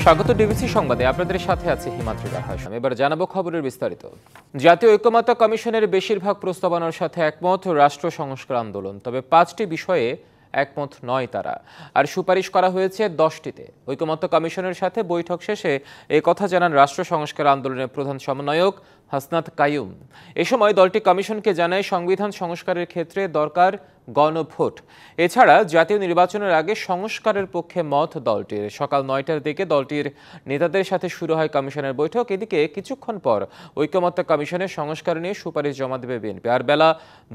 স্বাগত ডিবিসি সংবাদে আপনাদের সাথে আছে হিমাদ্রি রাহাসাম। এবার জানাবো খবরের বিস্তারিত। জাতীয় ঐক্যমত্য কমিশনের বেশিরভাগ প্রস্তাবনার সাথে একমত রাষ্ট্র সংস্কার আন্দোলন, তবে 5টি বিষয়ে একমত নয় তারা, আর সুপারিশ করা হয়েছে 10টিতে। ঐক্যমত্য কমিশনের সাথে বৈঠক শেষে এই কথা জানান রাষ্ট্র সংস্কার আন্দোলনের প্রধান সমন্বয়ক হাসনাত কাইয়ুম। এ সময় দলটি কমিশনকে জানায় সংবিধান সংস্কারের ক্ষেত্রে দরকার গণভোট। এছাড়া জাতীয় নির্বাচনের আগে সংস্কারের পক্ষে মত দলটির। সকাল 9টার দিকে দলটির নেতাদের সাথে শুরু হয় কমিশনের বৈঠক। এদিকে কিছুক্ষণ পর ঐক্যমত্য কমিশনের সংস্কার নিয়ে সুপারিশ জমা দেবে বিএনপি, আর বেলা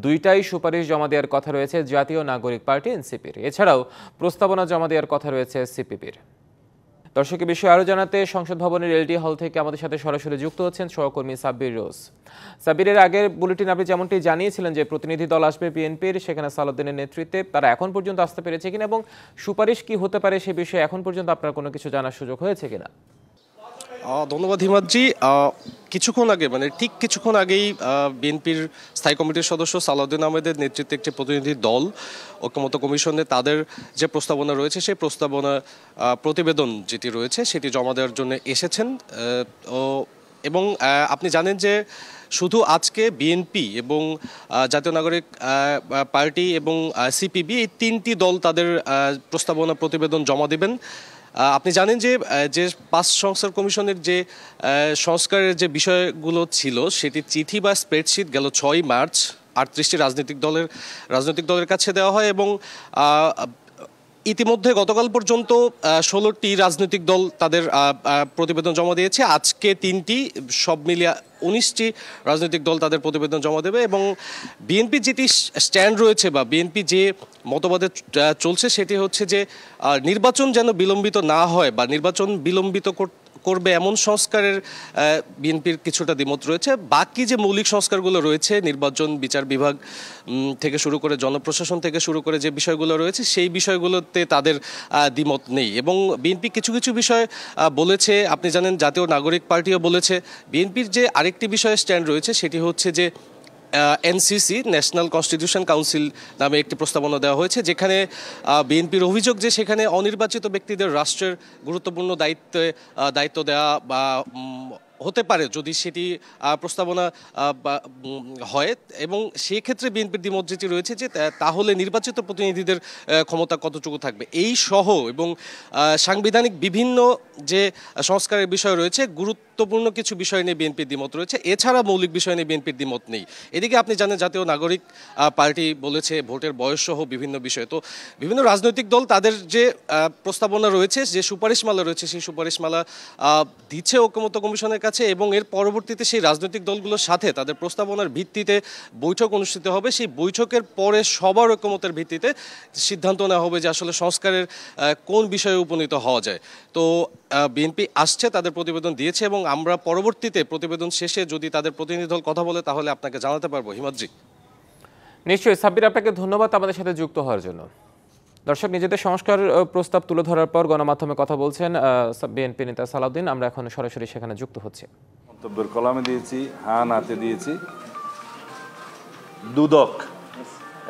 2টায় সুপারিশ জমা দেওয়ার কথা রয়েছে জাতীয় নাগরিক পার্টি এনসিপির। এছাড়াও প্রস্তাবনা জমা দেওয়ার কথা রয়েছে সিপিবির। দর্শক, এ বিষয়ে আরও জানাতে সংসদ ভবনের এলডি হল থেকে আমাদের সাথে সরাসরি যুক্ত হচ্ছেন সহকর্মী সাব্বির রোজ। সাব্বিরের আগের বুলেটিন আপনি যেমনটি জানিয়েছিলেন যে প্রতিনিধি দল আসবে বিএনপির, সেখানে সালাউদ্দিনের নেতৃত্বে, তারা এখন পর্যন্ত আসতে পেরেছে কিনা এবং সুপারিশ কি হতে পারে সে বিষয়ে এখন পর্যন্ত আপনার কোনো কিছু জানার সুযোগ হয়েছে কিনা? ধন্যবাদ হিমাদ্রি। কিছুক্ষণ আগে ঠিক কিছুক্ষণ আগেই বিএনপির স্থায়ী কমিটির সদস্য সালাউদ্দিন আহমেদের নেতৃত্বে একটি প্রতিনিধি দল ঐক্যমত্য কমিশনে তাদের যে প্রস্তাবনা রয়েছে সেই প্রস্তাবনা প্রতিবেদন যেটি রয়েছে সেটি জমা দেওয়ার জন্য এসেছেন। এবং আপনি জানেন যে শুধু আজকে বিএনপি এবং জাতীয় নাগরিক পার্টি এবং সিপিবি এই 3টি দল তাদের প্রস্তাবনা প্রতিবেদন জমা দেবেন। আপনি জানেন যে 5 সংস্কার কমিশনের যে সংস্কারের যে বিষয়গুলো ছিল সেটি চিঠি বা স্প্রেডশিট গেল 6ই মার্চ 38টি রাজনৈতিক দলের কাছে দেওয়া হয় এবং ইতিমধ্যে গতকাল পর্যন্ত 16টি রাজনৈতিক দল তাদের প্রতিবেদন জমা দিয়েছে। আজকে 3টি, সব মিলিয়ে 19টি রাজনৈতিক দল তাদের প্রতিবেদন জমা দেবে এবং বিএনপি যেটি স্ট্যান্ড রয়েছে বা বিএনপি যে মতবাদে চলছে সেটি হচ্ছে যে নির্বাচন যেন বিলম্বিত না হয় বা নির্বাচন বিলম্বিত করবে এমন সংস্কারের বিএনপির কিছুটা দ্বিমত রয়েছে। বাকি যে মৌলিক সংস্কারগুলো রয়েছে, নির্বাচন, বিচার বিভাগ থেকে শুরু করে জনপ্রশাসন থেকে শুরু করে যে বিষয়গুলো রয়েছে সেই বিষয়গুলোতে তাদের দ্বিমত নেই এবং বিএনপি কিছু কিছু বিষয় বলেছে। আপনি জানেন জাতীয় নাগরিক পার্টিও বলেছে। বিএনপির যে আরেকটি বিষয়ে স্ট্যান্ড রয়েছে সেটি হচ্ছে যে এনসিসি, ন্যাশনাল কনস্টিটিউশন কাউন্সিল নামে একটি প্রস্তাবনা দেওয়া হয়েছে, যেখানে বিএনপির অভিযোগ যে সেখানে অনির্বাচিত ব্যক্তিদের রাষ্ট্রের গুরুত্বপূর্ণ দায়িত্ব দেওয়া বা হতে পারে যদি সেটি প্রস্তাবনা হয় এবং সেক্ষেত্রে বিএনপির দ্বিমত যেটি রয়েছে যে তাহলে নির্বাচিত প্রতিনিধিদের ক্ষমতা কতটুকু থাকবে এই সহ এবং সাংবিধানিক বিভিন্ন যে সংস্কারের বিষয় রয়েছে, গুরুত্বপূর্ণ কিছু বিষয় নিয়ে বিএনপির দ্বিমত রয়েছে। এছাড়া মৌলিক বিষয় নিয়ে বিএনপির দ্বিমত নেই। এদিকে আপনি জানেন জাতীয় নাগরিক পার্টি বলেছে ভোটের বয়স সহ বিভিন্ন বিষয়। তো বিভিন্ন রাজনৈতিক দল তাদের যে প্রস্তাবনা রয়েছে, যে সুপারিশমালা রয়েছে সেই সুপারিশমালা দিচ্ছে ঐক্যমত্য কমিশনের কাছে এবং এর পরবর্তীতে সেই রাজনৈতিক দলগুলোর সাথে তাদের প্রস্তাবনার ভিত্তিতে বৈঠক অনুষ্ঠিত হবে। সেই বৈঠকের পরে সবার ঐক্যমতের ভিত্তিতে সিদ্ধান্ত নেওয়া হবে যে আসলে সংস্কারের কোন বিষয়ে উপনীত হওয়া যায়। তো বিএনপি আসছে, তাদের প্রতিবেদন দিয়েছে এবং আমরা পরবর্তীতে প্রতিবেদন শেষে যদি তাদের প্রতিনিধি দল কথা বলে তাহলে আপনাকে জানাতে পারবো। হিমাদ্রি। নিশ্চয়ই সাব্বির, আপনাকে ধন্যবাদ আমাদের সাথে যুক্ত হওয়ার জন্য। দর্শক, নিজেদের সংস্কার প্রস্তাব তুলে ধরার পর গণমাধ্যমে কথা বলছেন বিএনপি নেতা সালাউদ্দিন। আমরা এখন সরাসরি সেখানে যুক্ত হচ্ছি। মন্তব্যের কলামে দিয়েছি, হ্যাঁ নাতে দিয়েছি, দুদক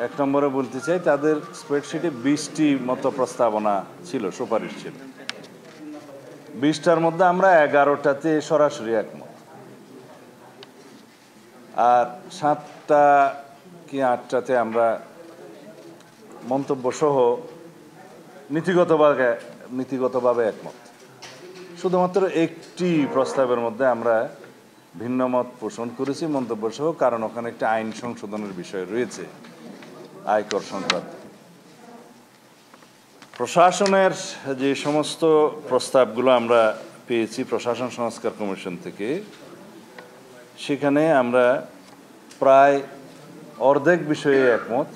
1 নম্বরে বলতে চাই তাদের স্প্রেডশিটে 20টি মতো প্রস্তাবনা ছিল, সুপারিশ ছিল। 20টার মধ্যে আমরা 11টাতে সরাসরি একমত, আর 7টা কি 8টাতে আমরা মন্তব্য সহ নীতিগতভাবে একমত। শুধুমাত্র একটি প্রস্তাবের মধ্যে আমরা ভিন্ন মত পোষণ করেছি মন্তব্য সহ, কারণ ওখানে একটা আইন সংশোধনের বিষয় রয়েছে আয়কর সংক্রান্ত। প্রশাসনের যে সমস্ত প্রস্তাবগুলো আমরা পেয়েছি প্রশাসন সংস্কার কমিশন থেকে, সেখানে আমরা প্রায় অর্ধেক বিষয়ে একমত।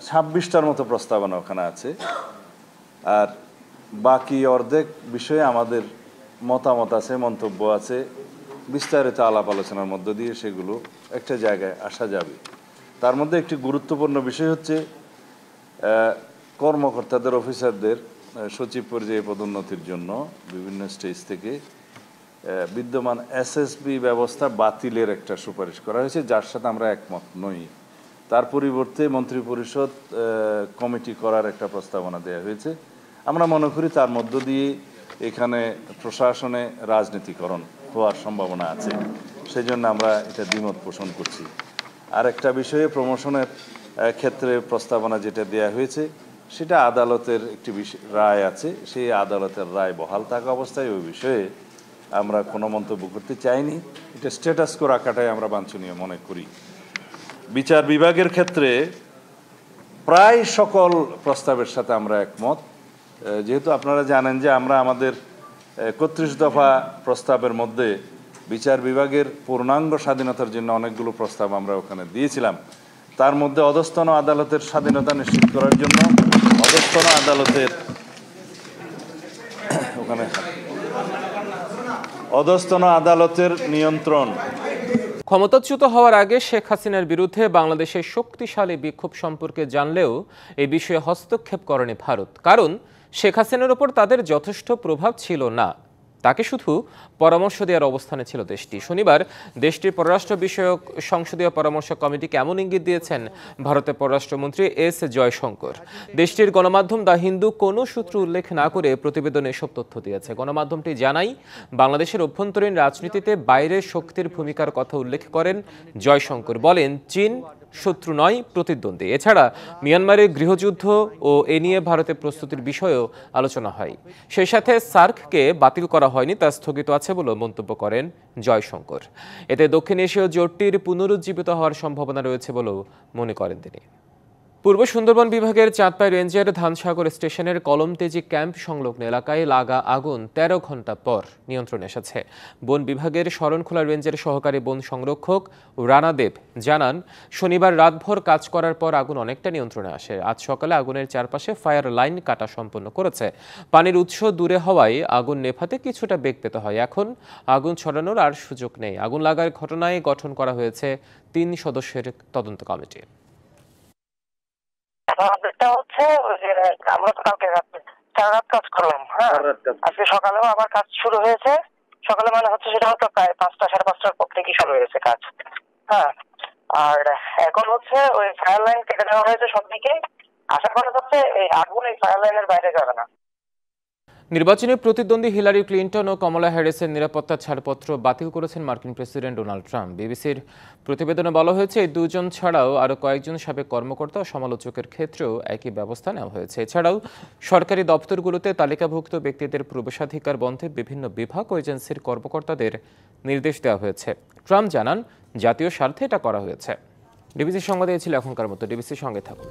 26টার মতো প্রস্তাবনা ওখানে আছে, আর বাকি অর্ধেক বিষয়ে আমাদের মতামত আছে, মন্তব্য আছে। বিস্তারিত আলাপ আলোচনার মধ্য দিয়ে সেগুলো একটা জায়গায় আসা যাবে। তার মধ্যে একটি গুরুত্বপূর্ণ বিষয় হচ্ছে কর্মকর্তাদের, অফিসারদের সচিব পর্যায়ে পদোন্নতির জন্য বিভিন্ন স্টেজ থেকে বিদ্যমান এসএসবি ব্যবস্থা বাতিলের একটা সুপারিশ করা হয়েছে, যার সাথে আমরা একমত নই। তার পরিবর্তে মন্ত্রিপরিষদ কমিটি করার একটা প্রস্তাবনা দেওয়া হয়েছে। আমরা মনে করি তার মধ্য দিয়ে এখানে প্রশাসনে রাজনীতিকরণ হওয়ার সম্ভাবনা আছে, সেই জন্য আমরা এটা দ্বিমত পোষণ করছি। আর একটা বিষয়ে প্রমোশনের ক্ষেত্রে প্রস্তাবনা যেটা দেয়া হয়েছে সেটা আদালতের একটি রায় আছে, সেই আদালতের রায় বহাল থাকা অবস্থায় ওই বিষয়ে আমরা কোনো মন্তব্য করতে চাইনি। এটা স্ট্যাটাস কো রাখাটাই আমরা বাঞ্ছনীয় মনে করি। বিচার বিভাগের ক্ষেত্রে প্রায় সকল প্রস্তাবের সাথে আমরা একমত, যেহেতু আপনারা জানেন যে আমরা আমাদের 31 দফা প্রস্তাবের মধ্যে বিচার বিভাগের পূর্ণাঙ্গ স্বাধীনতার জন্য অনেকগুলো প্রস্তাব আমরা ওখানে দিয়েছিলাম। তার মধ্যে অধস্তন আদালতের স্বাধীনতা নিশ্চিত করার জন্য অধস্তন আদালতের অধস্তন আদালতের নিয়ন্ত্রণ। ক্ষমতাচ্যুত হওয়ার আগে শেখ হাসিনার বিরুদ্ধে বাংলাদেশের শক্তিশালী বিক্ষোভ সম্পর্কে জানলেও এই বিষয়ে হস্তক্ষেপ করেনি ভারত, কারণ শেখ হাসিনার ওপর তাদের যথেষ্ট প্রভাব ছিল না। তাকে শুধু পরামর্শ দেওয়ার অবস্থানে ছিল দেশটি। শনিবার দেশটির পররাষ্ট্র বিষয়ক সংসদীয় পরামর্শ কমিটিকে এমন ইঙ্গিত দিয়েছেন ভারতের পররাষ্ট্রমন্ত্রী এস জয়শঙ্কর। দেশটির গণমাধ্যম দ্য হিন্দু কোনো সূত্র উল্লেখ না করে প্রতিবেদনে এসব তথ্য দিয়েছে। গণমাধ্যমটি জানায়, বাংলাদেশের অভ্যন্তরীণ রাজনীতিতে বাইরের শক্তির ভূমিকার কথা উল্লেখ করেন জয়শঙ্কর। বলেন, চীন শত্রু নয়, প্রতিদ্বন্দ্বী। এছাড়া মিয়ানমারের গৃহযুদ্ধ ও এ নিয়ে ভারতের প্রস্তুতির বিষয়েও আলোচনা হয়। সেই সাথে সার্ককে বাতিল করা হয়নি, তা স্থগিত আছে বলেও মন্তব্য করেন জয়শঙ্কর। এতে দক্ষিণ এশীয় জোটটির পুনরুজ্জীবিত হওয়ার সম্ভাবনা রয়েছে বলেও মনে করেন তিনি। পূর্ব সুন্দরবন বিভাগের চাঁদপাই রেঞ্জের ধানসাগর স্টেশনের কলমতেজি ক্যাম্প সংলগ্ন এলাকায় লাগা আগুন 13 ঘন্টা পর নিয়ন্ত্রণে এসেছে। বন বিভাগের শরণখোলা রেঞ্জের সহকারী বন সংরক্ষক রানাদেব জানান, শনিবার রাতভর কাজ করার পর আগুন অনেকটা নিয়ন্ত্রণে আসে। আজ সকালে আগুনের চারপাশে ফায়ার লাইন কাটা সম্পন্ন করেছে। পানির উৎস দূরে হওয়ায় আগুন নেভাতে কিছুটা বেগ পেতে হয়। এখন আগুন ছড়ানোর আর সুযোগ নেই। আগুন লাগার ঘটনায় গঠন করা হয়েছে 3 সদস্যের তদন্ত কমিটি। আপডেটটা হচ্ছে আমরা তো কালকে সারা রাত কাজ করলাম। হ্যাঁ, আজকে সকালেও আবার কাজ শুরু হয়েছে। সকালে মানে হচ্ছে সেটা হয়তো প্রায় 5টা 5:30টার পর থেকে শুরু হয়েছে কাজ। হ্যাঁ, আর এখন হচ্ছে ওই ফায়ার লাইন কেটে দেওয়া হয়েছে সব দিকে। আশা করা যাচ্ছে এই আগুন এই ফায়ার লাইনের বাইরে যাবে না। নির্বাচনে প্রতিদ্বন্দ্বী হিলারি ক্লিন্টন ও কমলা হ্যারিসের নিরাপত্তা ছাড়পত্র বাতিল করেছেন মার্কিন প্রেসিডেন্ট ডোনাল্ড ট্রাম্প। বিবিসির প্রতিবেদনে বলা হয়েছে, এই দুজন ছাড়াও আরও কয়েকজন সাবেক কর্মকর্তা ও সমালোচকের ক্ষেত্রেও একই ব্যবস্থা নেওয়া হয়েছে। এছাড়াও সরকারি দপ্তরগুলোতে তালিকাভুক্ত ব্যক্তিদের প্রবেশাধিকার বন্ধে বিভিন্ন বিভাগ ও এজেন্সির কর্মকর্তাদের নির্দেশ দেওয়া হয়েছে। ট্রাম্প জানান, জাতীয় স্বার্থে এটা করা হয়েছে। ডিবিসির সংবাদে ছিল এখনকার মতো। ডিবিসির সঙ্গে থাকুন।